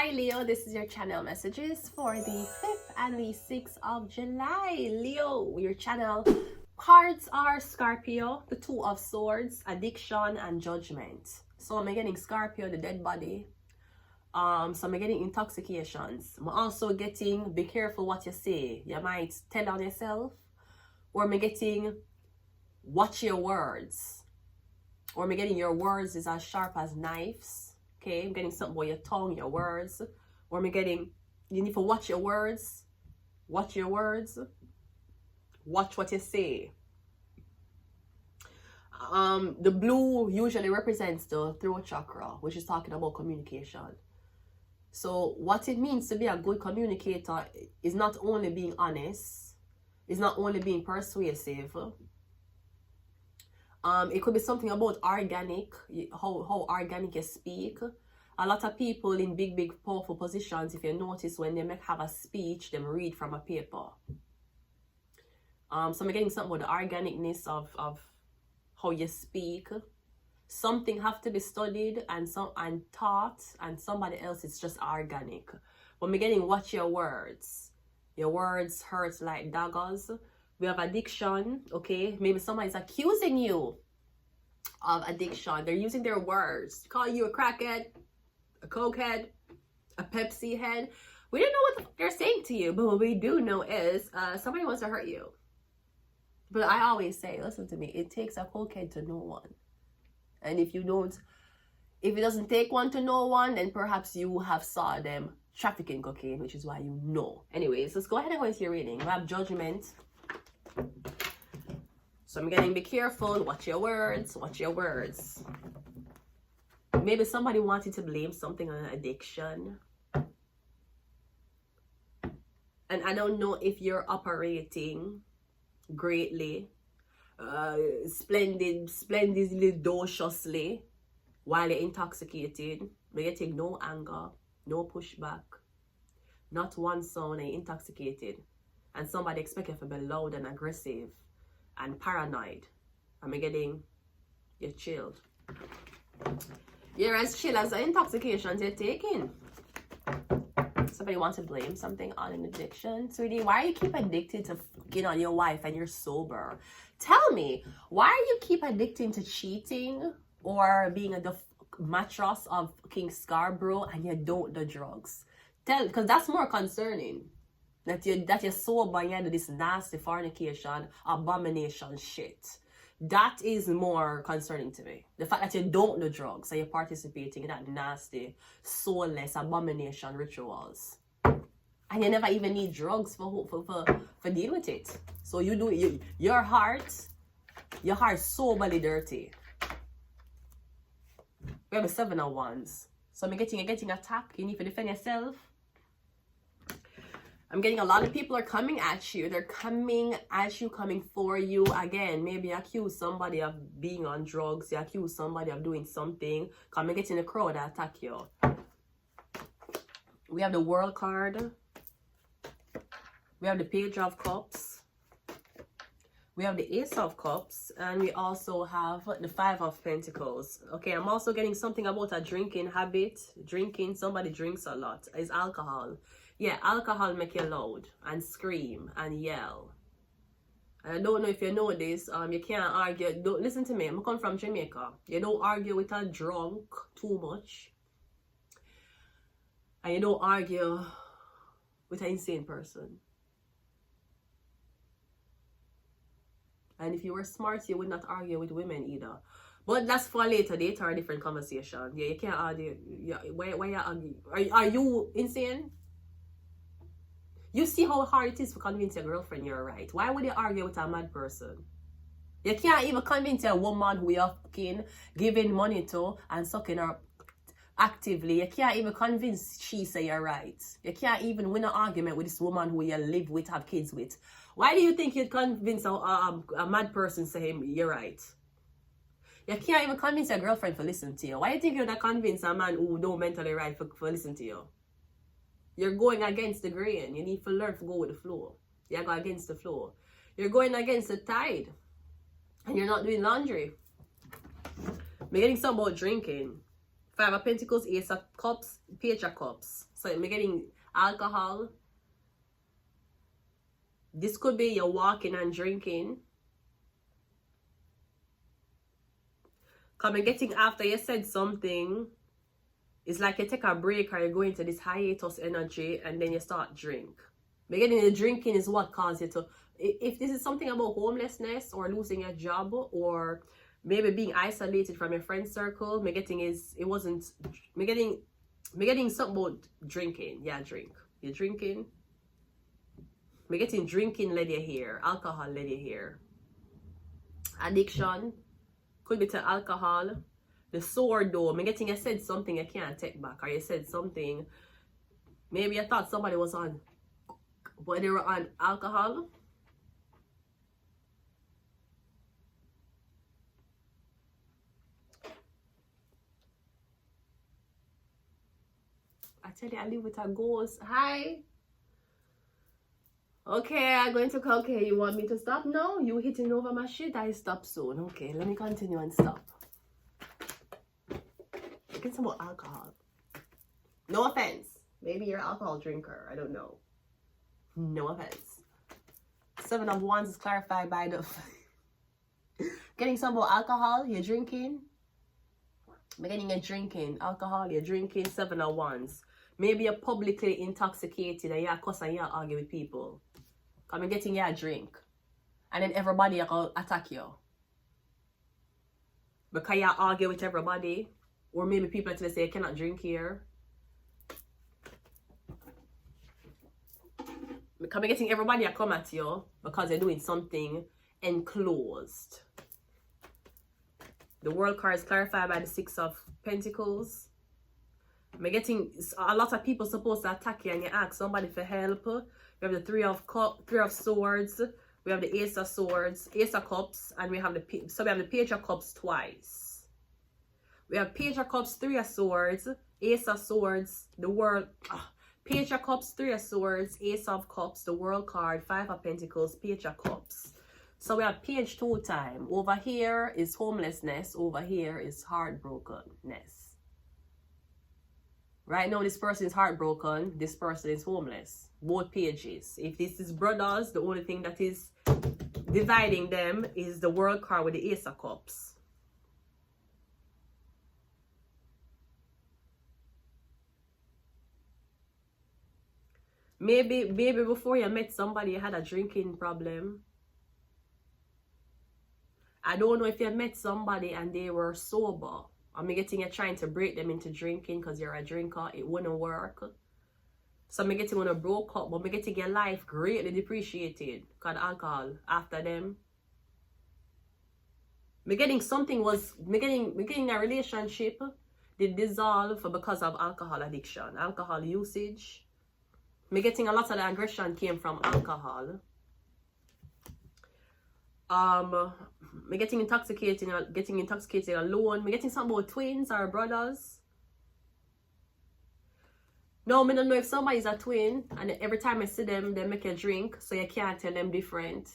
Hi Leo, this is your channel messages for the 5th and the 6th of July. Leo, your channel cards are Scorpio, the Two of Swords, Addiction, and Judgment. So I'm getting Scorpio, the dead body. So I'm getting intoxications. I'm also getting be careful what you say. You might tell on yourself. Or I'm getting watch your words. Or I'm getting your words is as sharp as knives. Okay, I'm getting something about your tongue, your words. Or I'm getting, you need to watch your words. Watch your words. Watch what you say. The blue usually represents the throat chakra, which is talking about communication. So what it means to be a good communicator is not only being honest, is not only being persuasive. It could be something about organic, how organic you speak. A lot of people in big, powerful positions, if you notice, when they have a speech, they read from a paper. So I'm getting something about the organicness of how you speak. Something have to be studied and taught, and somebody else it's just organic. But I'm getting watch your words. Your words hurt like daggers. We have addiction, okay? Maybe somebody's accusing you of addiction. They're using their words. Call you a crackhead, a cokehead, a Pepsi head. We don't know what they're saying to you, but what we do know is somebody wants to hurt you. But I always say, listen to me, it takes a cokehead to know one. And if it doesn't take one to know one, then perhaps you have saw them trafficking cocaine, which is why you know. Anyways, let's go ahead and go into your reading. We have Judgment. So I'm getting be careful, watch your words, watch your words. Maybe somebody wanted to blame something on addiction. And I don't know if you're operating greatly, splendidly, dociously while you're intoxicated. But you're getting no anger, no pushback, not one sound, you're intoxicated. And somebody expect you to be loud and aggressive and paranoid. I'm getting you're chilled. You're as chill as the intoxications you're taking. Somebody wants to blame something on an addiction. Sweetie, why you keep addicted to fucking on your wife and you're sober? Tell me, why are you keep addicting to cheating or being the mattress of King Scarborough and you don't do drugs? Because that's more concerning. That you're sober and you do this nasty fornication, abomination shit. That is more concerning to me. The fact that you don't do drugs and you're participating in that nasty, soulless abomination rituals. And you never even need drugs for deal with it. So you do it, your heart soberly dirty. We have a 7 of Wands. So you're getting attacked. You need to defend yourself. I'm getting a lot of people are coming at you. They're coming at you, coming for you. Again, maybe accuse somebody of being on drugs. You accuse somebody of doing something. Come and get in the crowd that attack you. We have the World card. We have the Page of Cups. We have the Ace of Cups. And we also have the 5 of Pentacles. Okay, I'm also getting something about a drinking habit. Drinking, somebody drinks a lot. It's alcohol. Yeah, alcohol make you loud and scream and yell. And I don't know if you know this, you can't argue. Don't listen to me. I come from Jamaica. You don't argue with a drunk too much. And you don't argue with an insane person. And if you were smart, you would not argue with women either. But that's for later date or a different conversation. Yeah, you can't argue. Yeah, why you argue? Are you insane? You see how hard it is to convince your girlfriend you're right. Why would you argue with a mad person? You can't even convince a woman who you're fucking giving money to and sucking her actively. You can't even convince she say you're right. You can't even win an argument with this woman who you live with, have kids with. Why do you think you'd convince a mad person say you're right? You can't even convince your girlfriend to listen to you. Why do you think you're not convince a man who don't mentally right for listen to you? You're going against the grain. You need to learn to go with the flow. You go against the flow. You're going against the tide. And you're not doing laundry. I'm getting something about drinking. 5 of Pentacles, Ace of Cups, Page of Cups. So I'm getting alcohol. This could be you're walking and drinking. Come and getting after you said something. It's like you take a break or you go into this hiatus energy and then you start drink. But getting the drinking is what causes you to. If this is something about homelessness or losing your job or maybe being isolated from your friend circle, me getting something about drinking. Yeah, drink. You're drinking. Me getting drinking led you here. Alcohol led you here. Addiction could be to alcohol. The sword though, me getting you said something you can't take back, or you said something. Maybe you thought somebody was on, but they were on alcohol. I tell you, I live with a ghost. Hi. Okay, I'm going to call. Okay, you want me to stop now? You hitting over my shit? I stop soon. Okay, let me continue and stop. Get some more alcohol. No offense. Maybe you're an alcohol drinker. I don't know. No offense. 7 of Wands is clarified by the getting some more alcohol. You're drinking. Beginning of drinking alcohol. You're drinking. 7 of Wands. Maybe you're publicly intoxicated and you're cussing and you're arguing with people. Come and getting your drink. And then everybody will attack you. Because you argue with everybody. Or maybe people actually say you cannot drink here. Because getting everybody to come at you because they're doing something enclosed. The world card is clarified by the 6 of Pentacles. I'm getting a lot of people supposed to attack you and you ask somebody for help. We have the 3 of Swords. We have the Ace of Swords, Ace of Cups, and we have the Page of Cups twice. We have Page of Cups, 3 of Swords, Ace of Swords, the World. Page of Cups, 3 of Swords, Ace of Cups, the World card, 5 of Pentacles, Page of Cups. So we have Page 2 time. Over here is homelessness. Over here is heartbrokenness. Right now, this person is heartbroken. This person is homeless. Both pages. If this is brothers, the only thing that is dividing them is the World card with the Ace of Cups. Maybe before you met somebody, you had a drinking problem. I don't know if you met somebody and they were sober. I'm getting you trying to break them into drinking because you're a drinker. It wouldn't work. So I'm getting when I broke up, but I'm getting your life greatly depreciated because alcohol after them. I'm getting a relationship did dissolve because of alcohol addiction, alcohol usage. I'm getting a lot of the aggression came from alcohol. Me getting intoxicated alone. Me getting something about twins or brothers. No, me don't know if somebody's a twin and every time I see them, they make a drink, so you can't tell them different.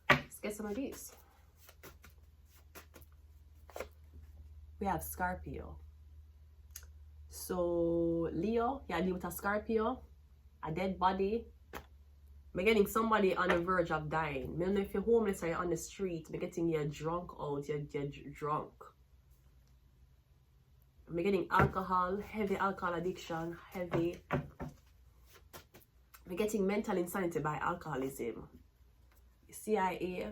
Let's get some of these. We have Scorpio. So Leo, you deal with a Scorpio, a dead body. I'm getting somebody on the verge of dying. I don't know if you're homeless or you're on the street. I'm getting you drunk out. You're drunk. I'm getting alcohol, heavy alcohol addiction, heavy. I'm getting mental insanity by alcoholism. CIA.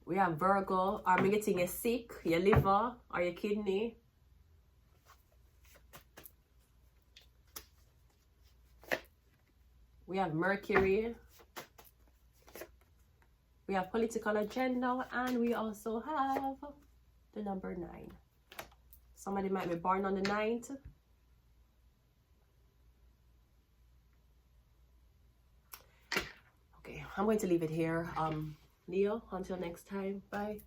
We have Virgo. Are we getting you sick? Your liver or your kidney? We have Mercury. We have political agenda. And we also have the number 9. Somebody might be born on the 9th. Okay, I'm going to leave it here. Leo, until next time. Bye.